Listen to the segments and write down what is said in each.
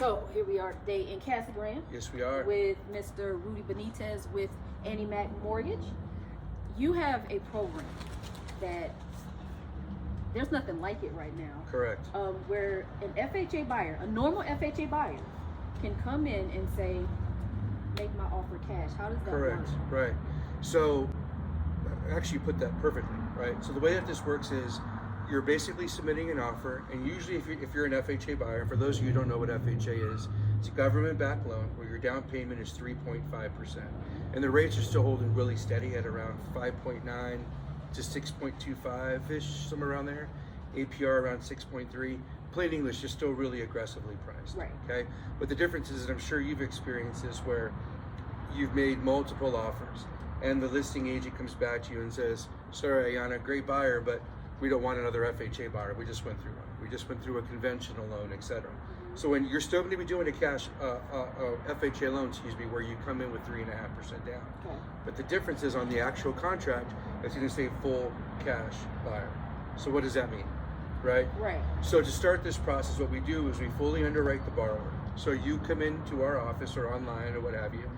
So here we are today in Casa Grande. Yes, we are. With Mr. Rudy Benitez with AnnieMac Mortgage. You have a program that there's nothing like it right now. Correct. Where an FHA buyer, a normal FHA buyer, can come in and say, make my offer cash. How does that work? Correct. Right. So actually you put that perfectly, right? So the way that this works is you're basically submitting an offer, and usually if you're an FHA buyer, and for those of you who don't know what FHA is, it's a government-backed loan where your down payment is 3.5%. And the rates are still holding really steady at around 5.9 to 6.25-ish, somewhere around there. APR around 6.3. Plain English is still really aggressively priced. Right. Okay. But the difference is, and I'm sure you've experienced this, where you've made multiple offers, and the listing agent comes back to you and says, "Sorry, Ayanna, great buyer, but we don't want another FHA buyer. We just went through one. We just went through a conventional loan, etc." So when you're still going to be doing a cash FHA loan, where you come in with 3.5% down. Okay. But the difference is on the actual contract, it's going to say full cash buyer. So what does that mean, right? Right. So to start this process, what we do is we fully underwrite the borrower. So you come into our office or online or what have you,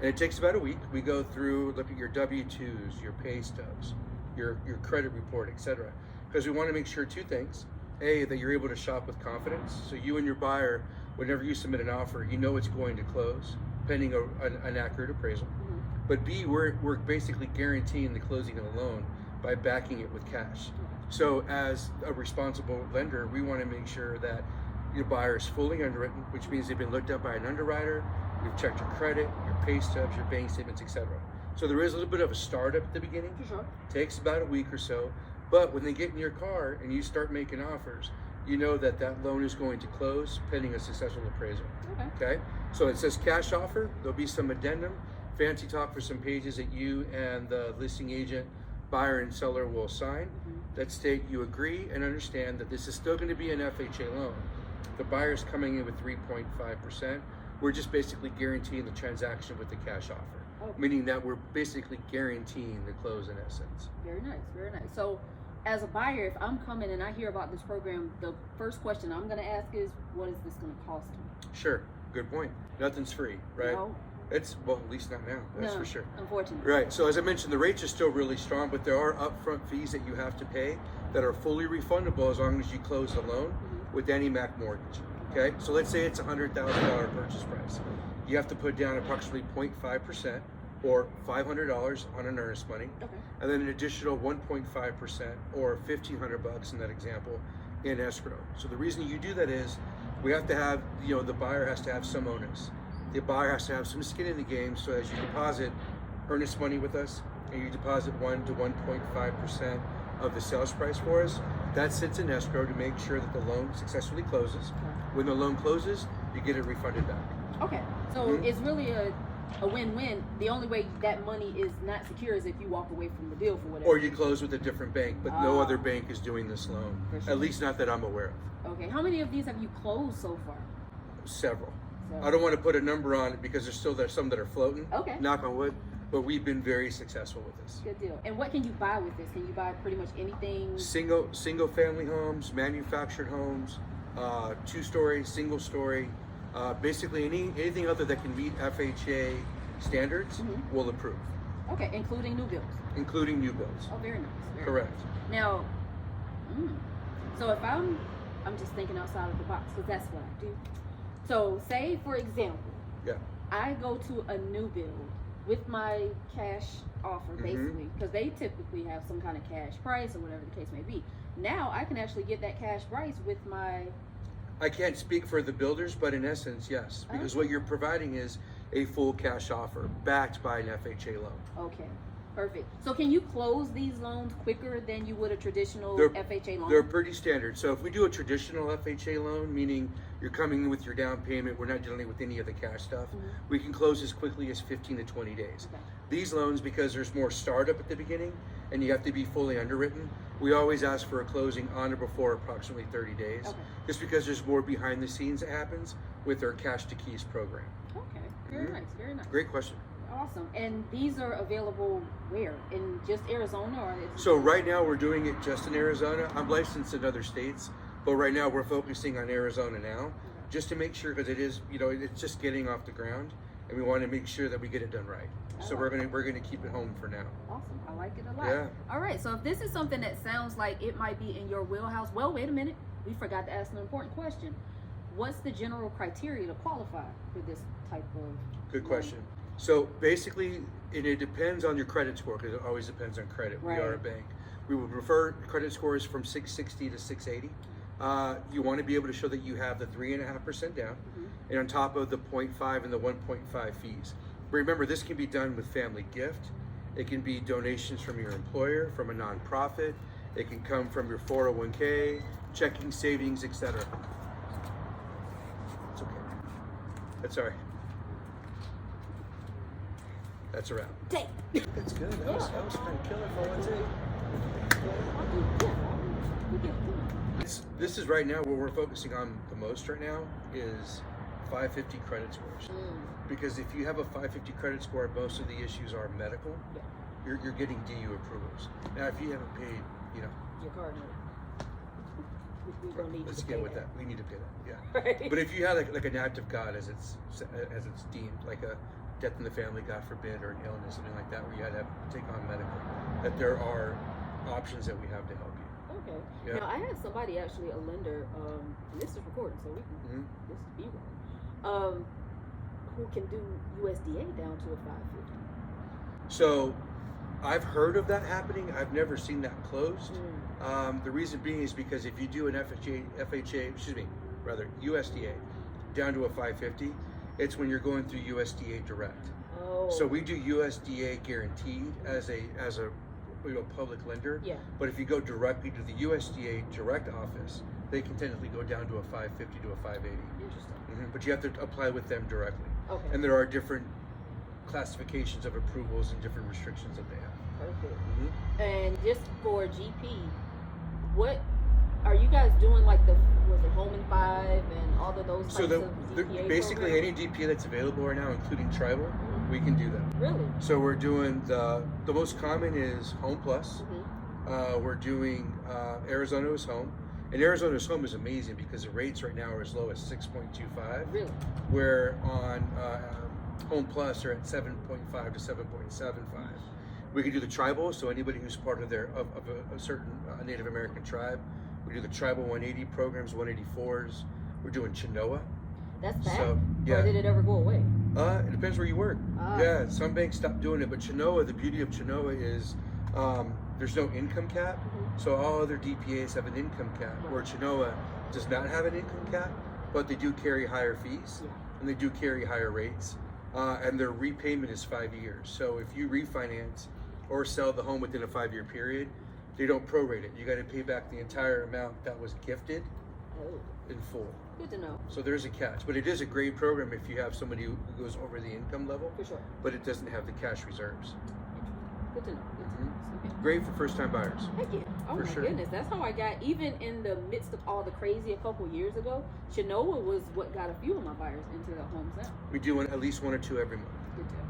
and it takes about a week. We go through, look at your W-2s, your pay stubs, your credit report, etc. Because we want to make sure two things. A, that you're able to shop with confidence. So you and your buyer, whenever you submit an offer, you know it's going to close, pending an accurate appraisal. Mm-hmm. But B, we're basically guaranteeing the closing of the loan by backing it with cash. So as a responsible lender, we want to make sure that your buyer is fully underwritten, which means they've been looked at by an underwriter, we've checked your credit, your pay stubs, your bank statements, etc. So there is a little bit of a startup at the beginning. For sure. Takes about a week or so. But when they get in your car and you start making offers, you know that that loan is going to close pending a successful appraisal. Okay? So it says cash offer. There'll be some addendum, fancy talk for some pages that you and the listing agent, buyer and seller will sign that state you agree and understand that this is still going to be an FHA loan. The buyer's coming in with 3.5%. We're just basically guaranteeing the transaction with the cash offer, meaning that we're basically guaranteeing the close in essence. Very nice, very nice. So as a buyer, if I'm coming and I hear about this program, the first question I'm going to ask is, what is this going to cost me? Sure, good point. Nothing's free, right? No. It's, well, at least not now, that's for sure. Unfortunately. Right, so as I mentioned, the rates are still really strong, but there are upfront fees that you have to pay that are fully refundable as long as you close the loan with AnnieMac Mortgage. Okay, so let's say it's a $100,000 purchase price. You have to put down approximately 0.5% or $500 on an earnest money, and then an additional 1.5% or $1,500 in that example in escrow. So the reason you do that is we have to have, the buyer has to have some onus. The buyer has to have some skin in the game. So as you deposit earnest money with us and you deposit 1 to 1.5% of the sales price for us, that sits in escrow to make sure that the loan successfully closes. When the loan closes, you get it refunded back. Okay, so it's really a win-win. The only way that money is not secure is if you walk away from the deal for whatever. Or you close with a different bank, but no other bank is doing this loan. Sure. At least not that I'm aware of. Okay, how many of these have you closed so far? Several. I don't want to put a number on it because there's some that are floating. Okay. Knock on wood. But we've been very successful with this. Good deal. And what can you buy with this? Can you buy pretty much anything? Single family homes, manufactured homes, 2-story, single story, basically anything other that can meet FHA standards will approve. Okay, including new builds. Including new builds. Oh, very nice. Correct. Nice. Now, so if I'm just thinking outside of the box, because that's what I do. So say, for example, I go to a new build with my cash offer, basically, because they typically have some kind of cash price or whatever the case may be. Now I can actually get that cash price with my... I can't speak for the builders, but in essence, yes, because what you're providing is a full cash offer backed by an FHA loan. Okay, perfect. So can you close these loans quicker than you would a traditional FHA loan? They're pretty standard. So if we do a traditional FHA loan, meaning you're coming in with your down payment, we're not dealing with any of the cash stuff, we can close as quickly as 15 to 20 days. Okay. These loans, because there's more startup at the beginning and you have to be fully underwritten, we always ask for a closing on or before approximately 30 days, just because there's more behind the scenes that happens with our Cash to Keys program. Okay, very nice, very nice. Great question. Awesome. And these are available where? In just Arizona, or? So right now we're doing it just in Arizona. I'm licensed in other states, but right now we're focusing on Arizona now. just to make sure, because it is, it's just getting off the ground, and we want to make sure that we get it done right. So we're gonna keep it home for now. Awesome, I like it a lot. Yeah. All right, so if this is something that sounds like it might be in your wheelhouse, well, wait a minute, we forgot to ask an important question. What's the general criteria to qualify for this type of? Good question. So basically, it depends on your credit score, because it always depends on credit. Right. We are a bank. We would prefer credit scores from 660 to 680. You want to be able to show that you have the 3.5% down, and on top of the 0.5 and the 1.5 fees. But remember, this can be done with family gift. It can be donations from your employer, from a nonprofit. It can come from your 401k, checking, savings, etc. It's okay. That's all right. That's a wrap. Take. That's good. That was kind of killer for one day. This is right now what we're focusing on the most right now is 550 credit scores. Because if you have a 550 credit score, most of the issues are medical. Yeah. You're getting DU approvals. Now, if you haven't paid, your card note. Let's get with that. We need to pay that. Yeah. Right. But if you have like an act of God, as it's deemed, like a death in the family, God forbid, or an illness, something like that, where you had to take on medical, that there are options that we have to help you. Okay. Yeah. Now I had somebody, actually a lender, and this is recorded, so we can this is B-roll, who can do USDA down to a 550. So I've heard of that happening. I've never seen that closed. The reason being is because if you do an USDA down to a 550, it's when you're going through USDA direct. Oh. So we do USDA guaranteed as a public lender. Yeah. But if you go directly to the USDA direct office, they can technically go down to a 550 to a 580. Interesting. But you have to apply with them directly. Okay. And there are different classifications of approvals and different restrictions that they have. Perfect. And just for GP, what are you guys doing? Like was it Home in 5 and all of those types of DPA basically programs? any DPA that's available right now, including tribal, we can do that. Really? So we're doing the most common is Home Plus. We're doing Arizona is Home. And Arizona's Home is amazing because the rates right now are as low as 6.25. Really? Where on Home Plus are at 7.5 to 7.75. We can do the tribal, so anybody who's part of a certain Native American tribe. We do the tribal 180 programs, 184s. We're doing Chinoa. That's bad. So, yeah. Or did it ever go away? It depends where you work. Yeah, some banks stopped doing it, but Chinoa, the beauty of Chinoa is there's no income cap. So all other DPAs have an income cap, where Chinoa does not have an income cap, but they do carry higher fees and they do carry higher rates. And their repayment is 5 years. So if you refinance or sell the home within a 5-year period, they don't prorate it. You got to pay back the entire amount that was gifted in full. Good to know. So there's a catch, but it is a great program if you have somebody who goes over the income level. For sure. But it doesn't have the cash reserves. Good to know. Okay. Great for first-time buyers. Heck yeah. Oh my goodness. That's how I got, even in the midst of all the crazy a couple years ago, Chinoa was what got a few of my buyers into the homes now. We do at least 1 or 2 every month. Good job.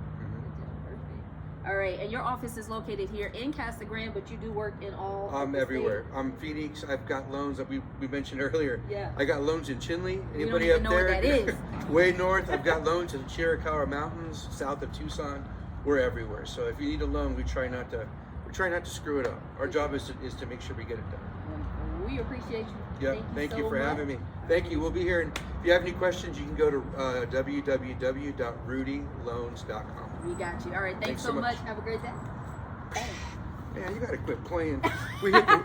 All right, and your office is located here in Casa Grande, but you do work in all. I'm everywhere. I'm Phoenix. I've got loans that we mentioned earlier. Yeah. I got loans in Chinle. Anybody up there? What that is. Way north. I've got loans in the Chiricahua Mountains, south of Tucson. We're everywhere. So if you need a loan, we try not to screw it up. Our job is to make sure we get it done. We appreciate you. Yeah. Thank you for having me. Thank you. We'll be here. And if you have any questions, you can go to www.rudyloans.com. We got you. All right. Thanks so much. Have a great day. Man, you gotta quit playing. We hit the